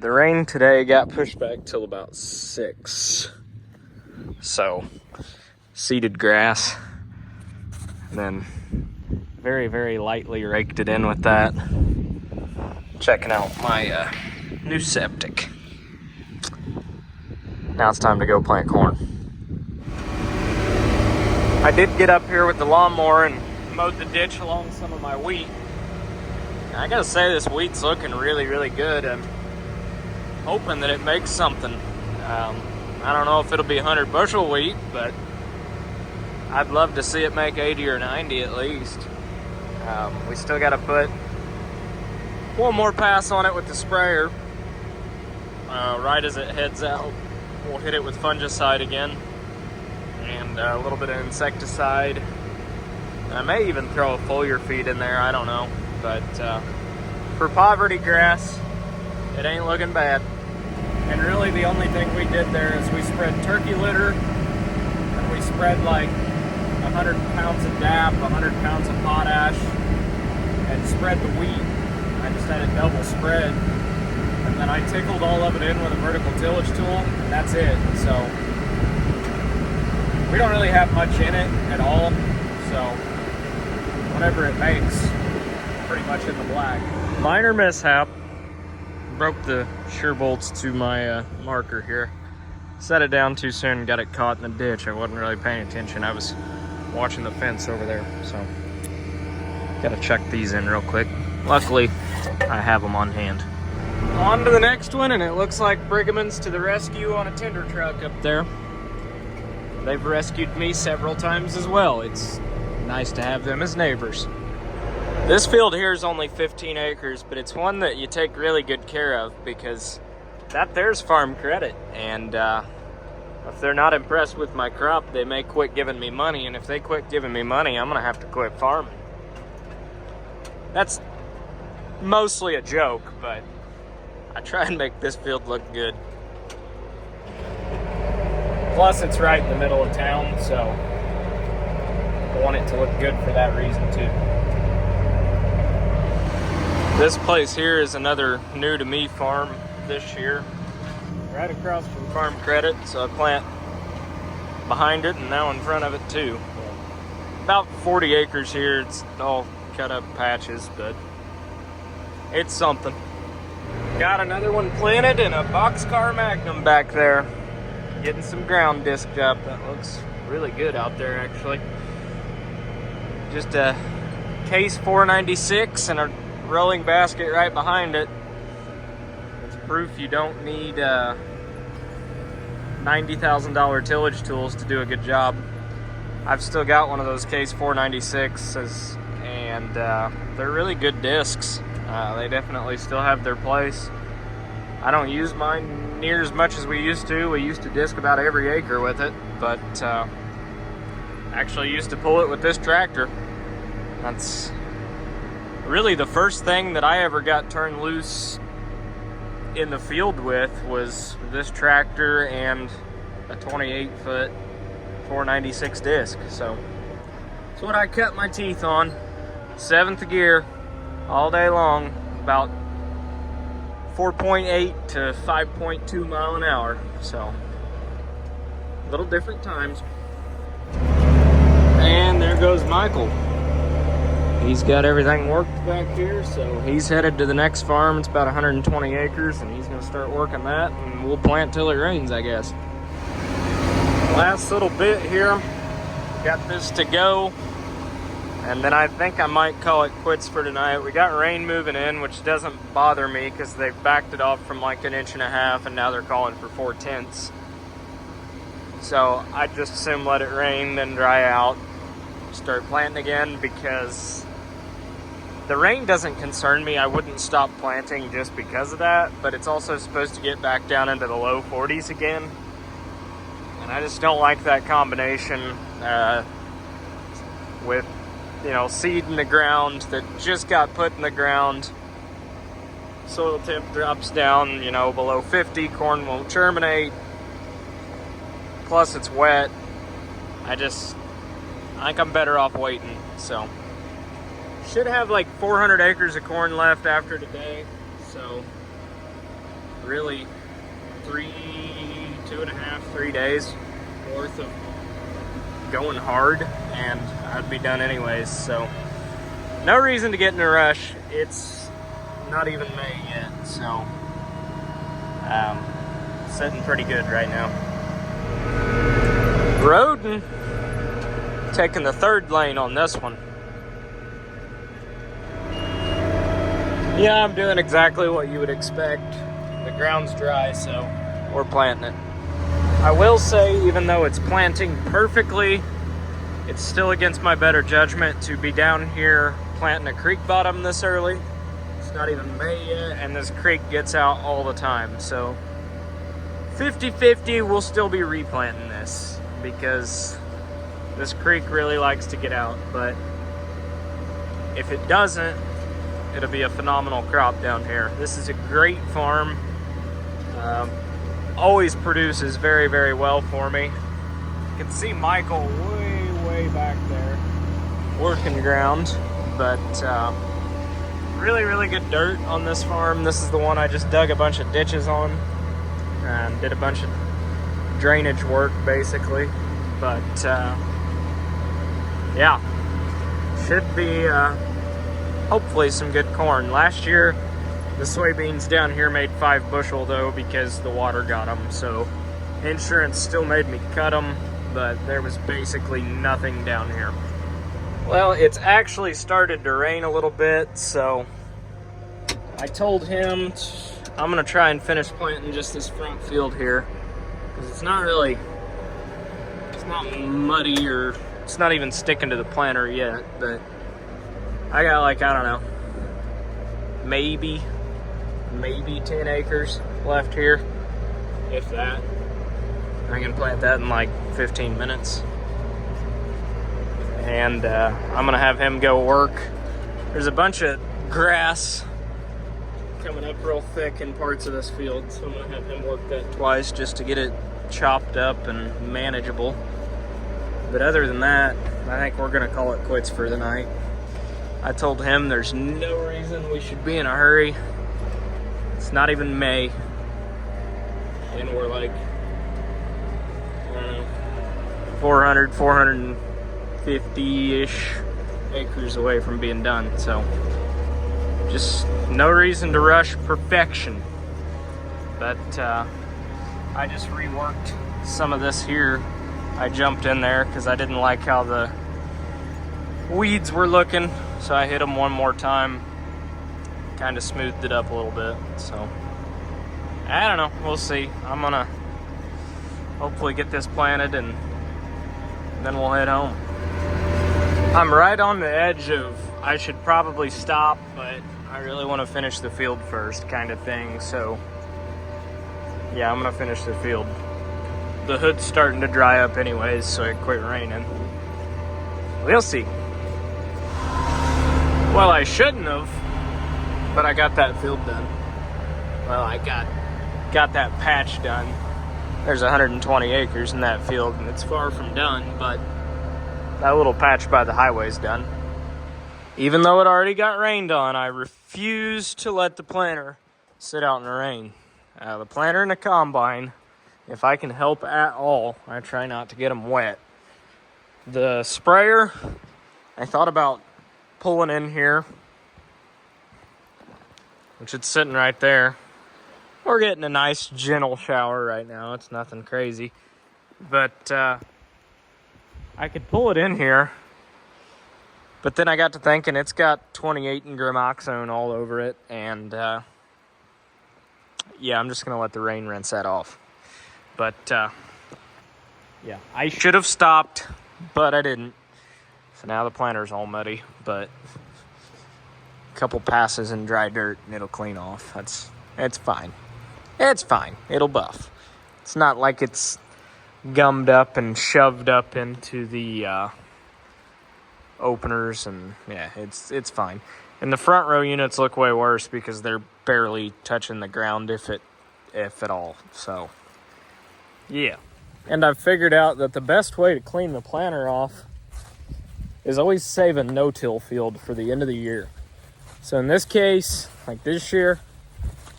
The rain today got pushed back till about 6. So, seeded grass. And then very, very lightly raked it in with that. Checking out my new septic. Now it's time to go plant corn. I did get up here with the lawnmower and mowed the ditch along some of my wheat. I gotta say, this wheat's looking really, really good. I'm hoping that it makes something. I don't know if it'll be 100 bushel wheat, but I'd love to see it make 80 or 90 at least. We still gotta put one more pass on it with the sprayer. Right as it heads out, we'll hit it with fungicide again and a little bit of insecticide. I may even throw a foliar feed in there, I don't know. But for poverty grass, it ain't looking bad. And really the only thing we did there is we spread turkey litter, and we spread like 100 pounds of DAP, 100 pounds of potash, and spread the wheat. I just had it double spread. And then I tickled all of it in with a vertical tillage tool, and that's it. So we don't really have much in it at all. So whatever it makes, pretty much in the black. Minor mishap. Broke the shear bolts to my marker here. Set it down too soon, got it caught in the ditch. I wasn't really paying attention. I was watching the fence over there, so gotta check these in real quick. Luckily, I have them on hand. On to the next one, and it looks like Brigham's to the rescue on a tender truck up there. They've rescued me several times as well. It's nice to have them as neighbors. This field here is only 15 acres, but it's one that you take really good care of because there's farm credit. And if they're not impressed with my crop, they may quit giving me money. And if they quit giving me money, I'm gonna have to quit farming. That's mostly a joke, but I try and make this field look good. Plus, it's right in the middle of town, so I want it to look good for that reason too. This place here is another new to me farm this year. Right across from farm credit, so I plant behind it and now in front of it too. About 40 acres here. It's all cut up patches, but it's something. Got another one planted in a boxcar Magnum back there. Getting some ground disked up. That looks really good out there actually. Just a case 496 and a rolling basket right behind it. It's proof you don't need $90,000 tillage tools to do a good job. I've still got one of those case 496s, and they're really good discs. They definitely still have their place. I don't use mine near as much as we used to. We used to disc about every acre with it, but actually used to pull it with this tractor. That's really the first thing that I ever got turned loose in the field with was this tractor and a 28-foot 496 disc. So that's what I cut my teeth on. 7th gear all day long, about 4.8 to 5.2 mile an hour. So a little different times. And there goes Michael. He's got everything worked back here, so he's headed to the next farm. It's about 120 acres, and he's gonna start working that, and we'll plant till it rains, I guess. Last little bit here, got this to go, and then I think I might call it quits for tonight. We got rain moving in, which doesn't bother me because they've backed it off from like 1.5 inches, and now they're calling for 4/10. So I just assume let it rain, then dry out, start planting again, because the rain doesn't concern me. I wouldn't stop planting just because of that, but it's also supposed to get back down into the low 40s again. And I just don't like that combination with, seed in the ground that just got put in the ground. Soil temp drops down, below 50, corn won't germinate. Plus it's wet. I think I'm better off waiting, so. Should have like 400 acres of corn left after today, so really 3 days worth of going hard, and I'd be done anyways. So no reason to get in a rush. It's not even May yet, so sitting pretty good right now. Roden taking the third lane on this one. Yeah, I'm doing exactly what you would expect. The ground's dry, so we're planting it. I will say, even though it's planting perfectly, it's still against my better judgment to be down here planting a creek bottom this early. It's not even May yet, and this creek gets out all the time. So 50-50, we'll still be replanting this because this creek really likes to get out. But if it doesn't, it'll be a phenomenal crop down here. This is a great farm. Always produces very, very well for me. You can see Michael way back there working ground, but really, really good dirt on this farm. This is the one I just dug a bunch of ditches on and did a bunch of drainage work basically. But yeah, should be hopefully some good corn. Last year the soybeans down here made 5 bushel though because the water got them, so insurance still made me cut them, but there was basically nothing down here. Well, it's actually started to rain a little bit, so I told him I'm gonna try and finish planting just this front field here because it's not muddy, or it's not even sticking to the planter yet, but I got like, I don't know, maybe 10 acres left here, if that. I can plant that in like 15 minutes. And I'm gonna have him go work. There's a bunch of grass coming up real thick in parts of this field, so I'm gonna have him work that twice just to get it chopped up and manageable. But other than that, I think we're gonna call it quits for the night. I told him there's no reason we should be in a hurry. It's not even May, and we're like, I don't know, 450-ish acres away from being done. So just no reason to rush perfection. But I just reworked some of this here. I jumped in there because I didn't like how the weeds were looking, so I hit them one more time, kind of smoothed it up a little bit. So I don't know, we'll see. I'm gonna hopefully get this planted and then we'll head home. I'm right on the edge of I should probably stop, but I really want to finish the field first, kind of thing. So yeah, I'm gonna finish the field. The hood's starting to dry up anyways, so it quit raining. We'll see. Well, I shouldn't have, but I got that field done. Well, I got that patch done. There's 120 acres in that field, and it's far from done, but that little patch by the highway's done. Even though it already got rained on, I refuse to let the planter sit out in the rain. The planter and the combine, if I can help at all, I try not to get them wet. The sprayer, I thought about pulling in here, which it's sitting right there. We're getting a nice gentle shower right now. It's nothing crazy, but I could pull it in here. But then I got to thinking it's got 28 and Grimoxone all over it, and yeah, I'm just gonna let the rain rinse that off. But yeah, I should have stopped, but I didn't. So now the planter's all muddy, but a couple passes in dry dirt and it'll clean off. It's fine. It's fine. It'll buff. It's not like it's gummed up and shoved up into the openers, and yeah, it's fine. And the front row units look way worse because they're barely touching the ground, if at all. So yeah. And I've figured out that the best way to clean the planter off is always save a no-till field for the end of the year. So in this case, like this year,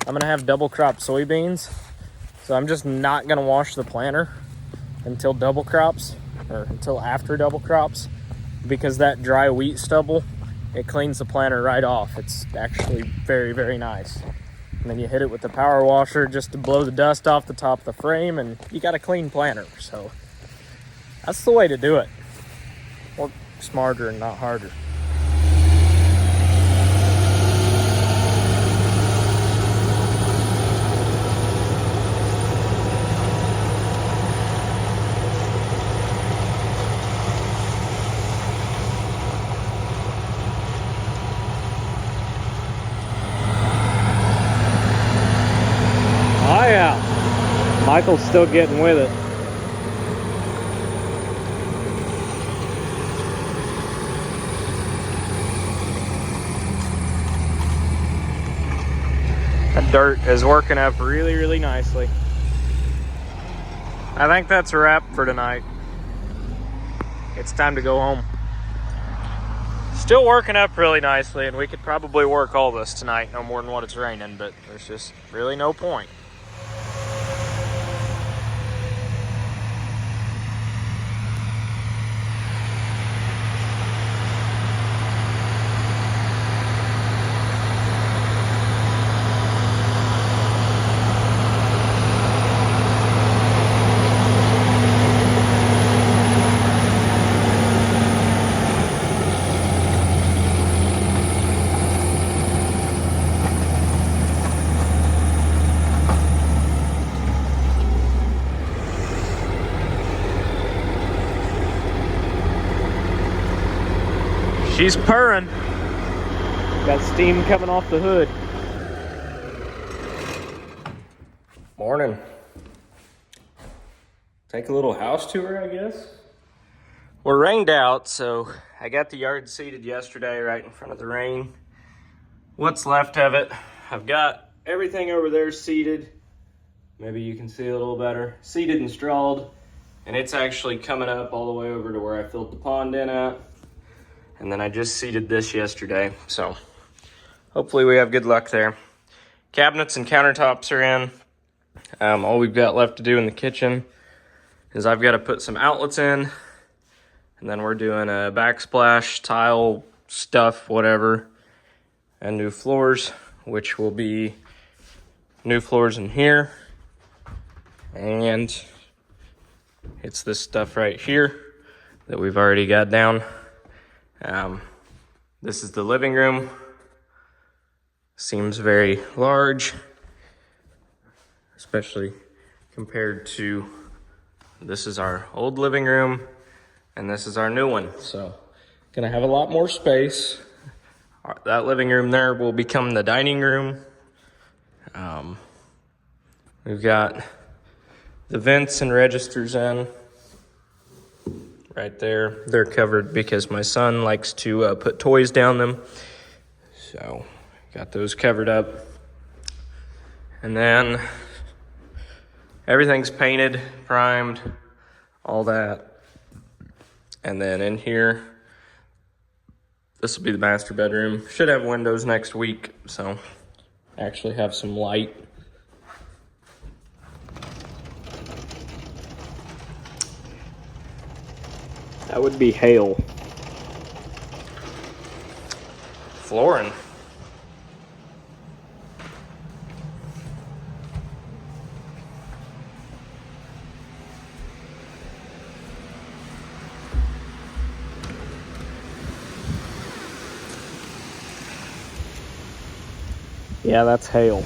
I'm gonna have double crop soybeans. So I'm just not gonna wash the planter until double crops, or until after double crops, because that dry wheat stubble, it cleans the planter right off. It's actually very, very nice. And then you hit it with the power washer just to blow the dust off the top of the frame, and you got a clean planter. So that's the way to do it. Work smarter and not harder. Oh yeah, Michael's still getting with it. That dirt is working up really, really nicely. I think that's a wrap for tonight. It's time to go home. Still working up really nicely, and we could probably work all this tonight, no more than what it's raining, but there's just really no point. She's purring. Got steam coming off the hood. Morning. Take a little house tour, I guess. We're rained out, so I got the yard seeded yesterday right in front of the rain. What's left of it, I've got everything over there seeded. Maybe you can see a little better. Seeded and strawed, and it's actually coming up all the way over to where I filled the pond in at. And then I just seeded this yesterday, so hopefully we have good luck there. Cabinets and countertops are in. All we've got left to do in the kitchen is I've got to put some outlets in, and then we're doing a backsplash, tile, stuff, whatever, and new floors, which will be new floors in here. And it's this stuff right here that we've already got down. This is the living room. Seems very large, especially compared to this is our old living room and this is our new one. So gonna have a lot more space. That living room there will become the dining room. We've got the vents and registers in. Right there, they're covered because my son likes to put toys down them. So, got those covered up. And then, everything's painted, primed, all that. And then in here, this will be the master bedroom. Should have windows next week, so actually have some light. That would be hail. Flooring. Yeah, that's hail.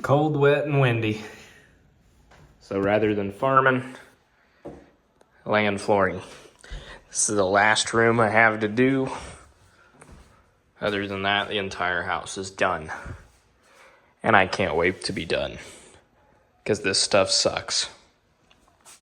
Cold, wet, and windy. So rather than farming, laying flooring. This is the last room I have to do. Other than that, the entire house is done. And I can't wait to be done, because this stuff sucks.